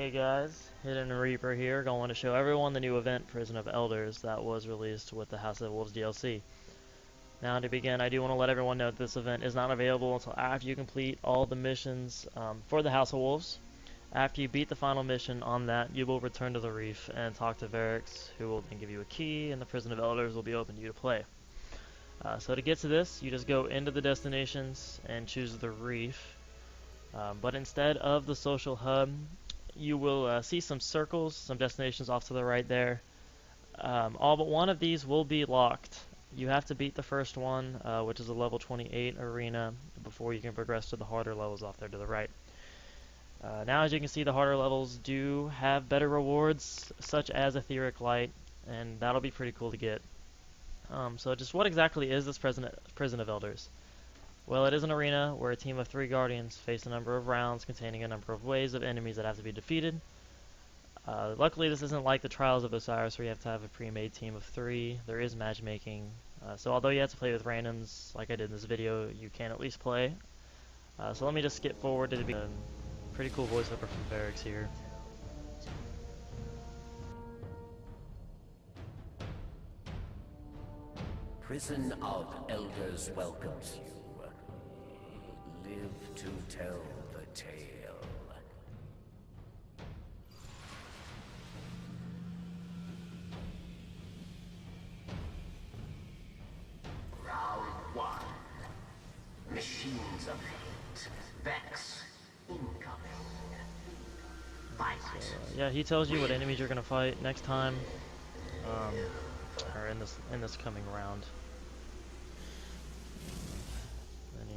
Hey guys, Hidden Reaper here, going to show everyone the new event, Prison of Elders, that was released with the House of Wolves DLC. Now to begin, I do want to let everyone know that this event is not available until after you complete all the missions for the House of Wolves. After you beat the final mission on that, you will return to the Reef and talk to Varix, who will then give you a key, and the Prison of Elders will be open to you to play. So to get to this, you just go into the destinations and choose the Reef. But instead of the social hub, you will see some circles, some destinations off to the right there. All but one of these will be locked. You have to beat the first one, which is a level 28 arena, before you can progress to the harder levels off there to the right. Now, as you can see, the harder levels do have better rewards, such as Etheric Light, and that'll be pretty cool to get. So just what exactly is this Prison of Elders? Well, it is an arena where a team of 3 Guardians face a number of rounds containing a number of waves of enemies that have to be defeated. Luckily, this isn't like the Trials of Osiris where you have to have a pre-made team of 3. There is matchmaking, so although you have to play with randoms like I did in this video, you can at least play. So let me just skip forward to the beginning. Pretty cool voiceover from Varix here. Prison of Elders welcomes you. Live to tell the tale. Round 1. Machines of hate. Vex incoming. Fight. Yeah, he tells you what enemies you're gonna fight next time, or in this coming round.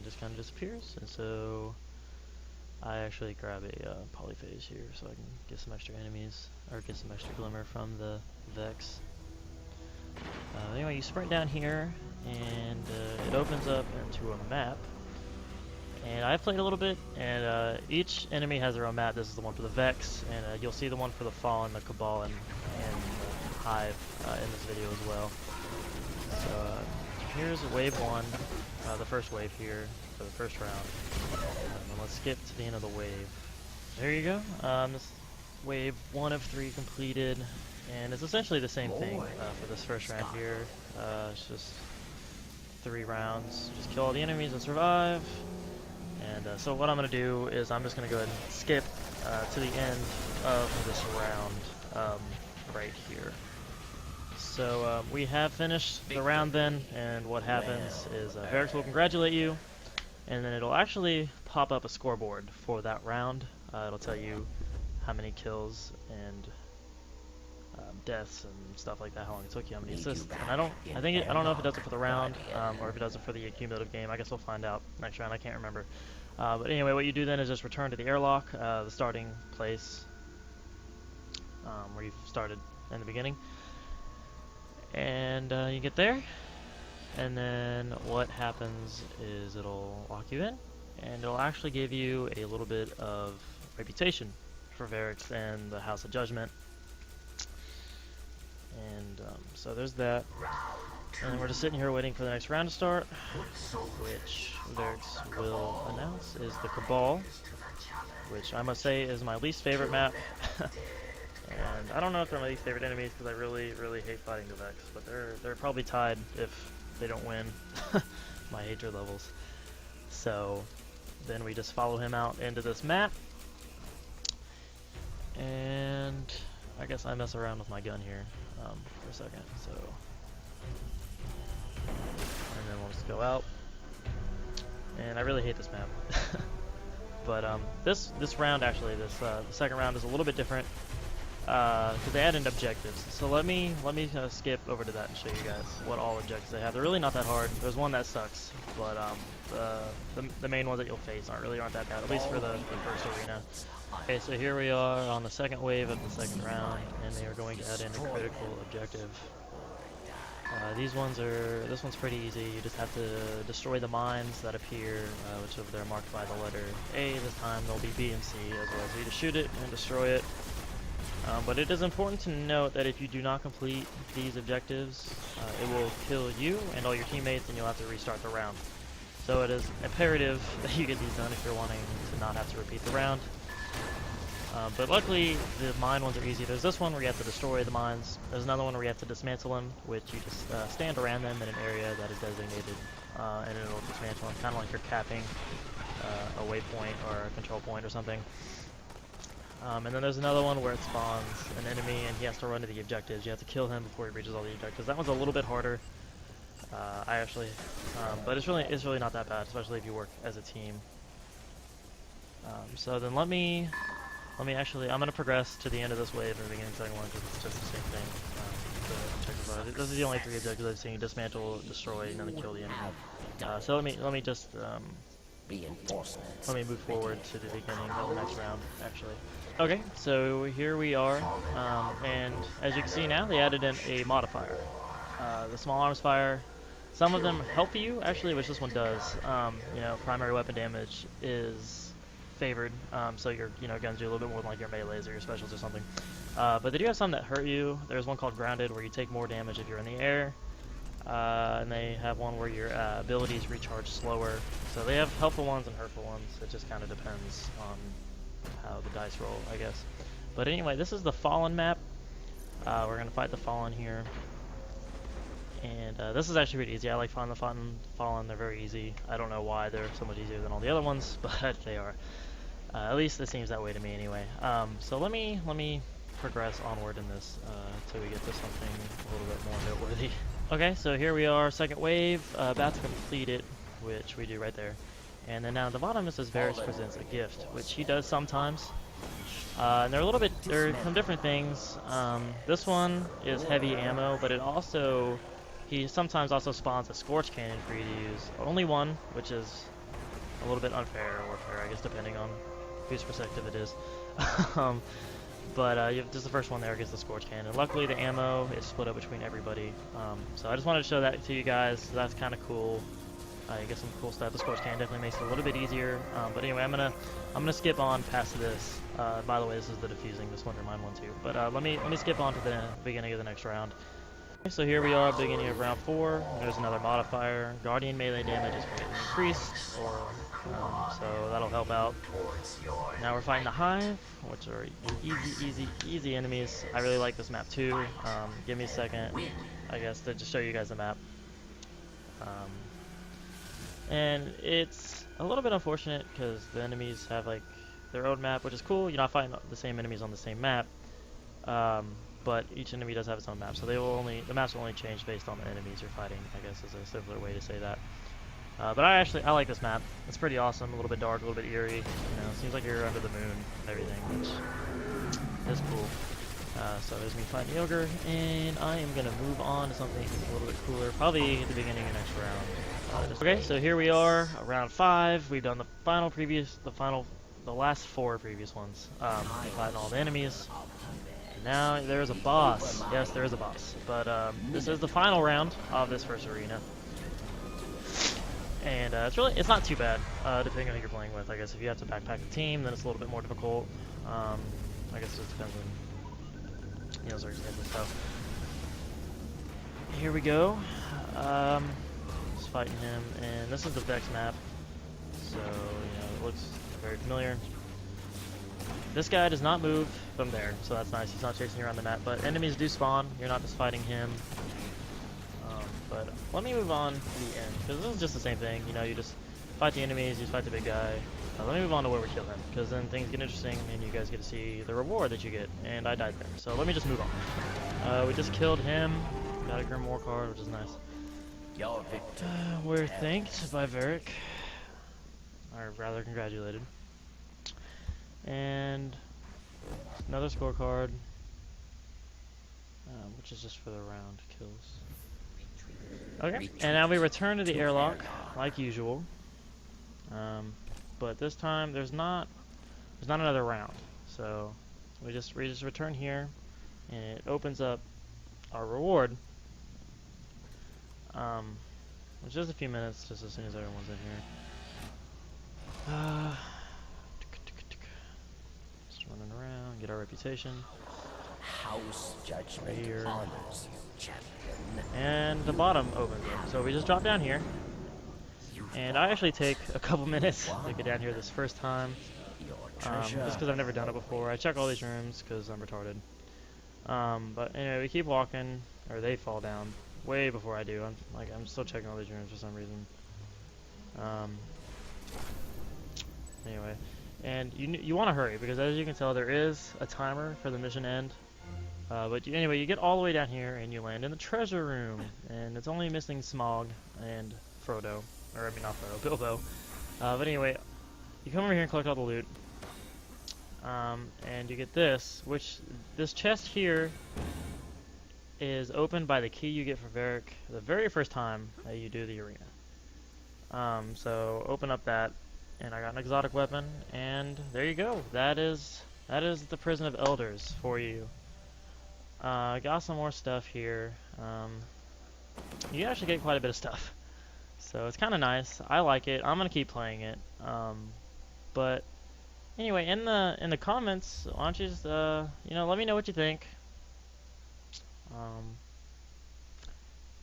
Just kind of disappears, and so I actually grab a polyphase here so I can get some extra enemies, or get some extra glimmer from the Vex. Anyway, you sprint down here, and it opens up into a map. And I've played a little bit, and each enemy has their own map. This is the one for the Vex, and you'll see the one for the Fallen, the Cabal, and the Hive in this video as well. So here's wave 1. The first wave here for the first round. And let's skip to the end of the wave. There you go. This wave 1 of 3 completed, and it's essentially the same thing for this first round here. It's just 3 rounds. Just kill all the enemies and survive. And so what I'm going to do is I'm just going to go ahead and skip to the end of this round right here. So we have finished the round then, and what happens is Varix will congratulate you, and then it'll actually pop up a scoreboard for that round. It'll tell you how many kills and deaths and stuff like that, how long it took you, how many assists. And I don't know if it does it for the round or if it does it for the accumulative game. I guess we'll find out next round. I can't remember. But anyway, what you do then is just return to the airlock, the starting place where you started in the beginning. And you get there, and then what happens is it'll lock you in, and it'll actually give you a little bit of reputation for Varix and the House of Judgment. And so there's that. And we're just sitting here waiting for the next round to start, which Varix will announce is the Cabal, which I must say is my least favorite map. And I don't know if they're my least favorite enemies because I really hate fighting the Vex, but they're probably tied if they don't win my hatred levels. So then we just follow him out into this map, and I guess I mess around with my gun here for a second. So and then we'll just go out, and I really hate this map. But this round actually, the second round is a little bit different. Because they added objectives. So let me skip over to that and show you guys what all objectives they have. They're really not that hard. There's one that sucks, but the main ones that you'll face aren't that bad, at least for the first arena. Okay, so here we are on the second wave of the second round, and they are going to add in a critical objective. This one's pretty easy. You just have to destroy the mines that appear, which over there are marked by the letter A. This time they'll be B and C as well. So you just shoot it and destroy it. But it is important to note that if you do not complete these objectives, it will kill you and all your teammates, and you'll have to restart the round. So it is imperative that you get these done if you're wanting to not have to repeat the round. But luckily, the mine ones are easy. There's this one where you have to destroy the mines. There's another one where you have to dismantle them, which you just stand around them in an area that is designated, and it'll dismantle them, kind of like you're capping a waypoint or a control point or something. And then there's another one where it spawns an enemy and he has to run to the objectives. You have to kill him before he reaches all the objectives. That one's a little bit harder. But it's really not that bad, especially if you work as a team. So then let me actually, I'm gonna progress to the end of this wave and the beginning of the second one because it's just the same thing. This is the only 3 objectives I've seen: dismantle, destroy, and then kill the enemy. So let me just let me move forward to the beginning of the next round, actually. Okay, so here we are, and as you can see now, they added in a modifier. The small arms fire. Some of them help you, actually, which this one does. You know, primary weapon damage is favored, so your guns do a little bit more than like your melees or your specials or something. But they do have some that hurt you. There's one called grounded where you take more damage if you're in the air. And they have one where your abilities recharge slower. So they have helpful ones and hurtful ones. It just kind of depends on how the dice roll, I guess. But anyway, this is the Fallen map. We're going to fight the Fallen here. And this is actually pretty easy. I like finding the Fallen. They're very easy. I don't know why they're so much easier than all the other ones, but they are. At least it seems that way to me anyway. So let me progress onward in this till we get to something a little bit more noteworthy. Okay, so here we are, second wave, about to complete it, which we do right there. And then down at the bottom it says Varys presents a gift, which he does sometimes. And they're some different things. This one is heavy ammo, but he sometimes also spawns a Scorch Cannon for you to use. Only one, which is a little bit unfair or fair, I guess, depending on whose perspective it is. But this is the first one there gets the Scorch Cannon. Luckily, the ammo is split up between everybody. So I just wanted to show that to you guys. That's kind of cool. You get some cool stuff. The Scorch Cannon definitely makes it a little bit easier. But anyway, I'm gonna skip on past this. By the way, this is the defusing, the Splinter Mine one too. But let me skip on to the beginning of the next round. Okay, so here we are, beginning of round 4. There's another modifier. Guardian melee damage is greatly increased, so that'll help out. Now we're fighting the Hive, which are easy enemies. I really like this map too. Give me a second, I guess, to just show you guys the map. And it's a little bit unfortunate because the enemies have like their own map, which is cool. You're not fighting the same enemies on the same map. But each enemy does have its own map, so the maps will only change based on the enemies you're fighting, I guess is a simpler way to say that. But I like this map. It's pretty awesome, a little bit dark, a little bit eerie. You know, it seems like you're under the moon and everything, which is cool. So there's me fighting the Ogre, and I am gonna move on to something a little bit cooler, probably at the beginning of next round. Okay, so here we are, round 5. We've done the last 4 previous ones. Fighting all the enemies. Now there's a boss. Yes, there is a boss. But this is the final round of this first arena, and it's not too bad, depending on who you're playing with. I guess if you have to backpack the team, then it's a little bit more difficult. I guess it just depends on circumstances. So here we go. Just fighting him, and this is the Vex map. So it looks very familiar. This guy does not move from there, so that's nice. He's not chasing you around the map, but enemies do spawn. You're not just fighting him. But let me move on to the end, because this is just the same thing. You just fight the enemies, you just fight the big guy. Let me move on to where we kill him, because then things get interesting, and you guys get to see the reward that you get. And I died there, so let me just move on. We just killed him. Got a Grimoire card, which is nice. We're thanked by Varric, or rather congratulated. And another scorecard, which is just for the round kills. Okay, and now we return to the airlock like usual, but this time there's not another round. So we just return here, and it opens up our reward, which is a few minutes, just as soon as everyone's in here. Running around, get our reputation. House judgment right here. honors you, champion. And the bottom opens up. So we just drop down here. And I actually take a couple minutes to get down here this first time. Your just treasure because I've never done it before. I check all these rooms because I'm retarded. But anyway, we keep walking, or they fall down way before I do. I'm still checking all these rooms for some reason. Um, anyway, and you want to hurry because as you can tell, there is a timer for the mission end. Anyway, you get all the way down here and you land in the treasure room, and it's only missing Smog and Frodo, or I mean not Frodo, Bilbo. But anyway, you come over here and collect all the loot, and you get this, this chest here is opened by the key you get from Varric the very first time that you do the arena. So open up that, and I got an exotic weapon, and there you go. That is the Prison of Elders for you. Got some more stuff here. You actually get quite a bit of stuff, so it's kind of nice. I like it. I'm gonna keep playing it. But anyway, in the comments, why don't you just let me know what you think.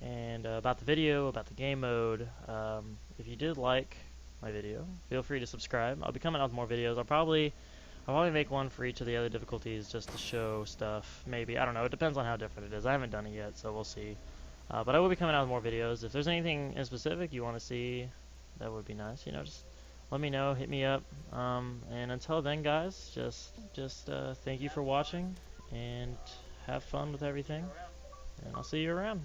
And about the video, about the game mode. If you did like my video, feel free to subscribe. I'll be coming out with more videos. I'll probably make one for each of the other difficulties just to show stuff. Maybe, I don't know. It depends on how different it is. I haven't done it yet, so we'll see. But I will be coming out with more videos. If there's anything in specific you want to see, that would be nice. Just let me know. Hit me up. And until then, guys, just thank you for watching and have fun with everything. And I'll see you around.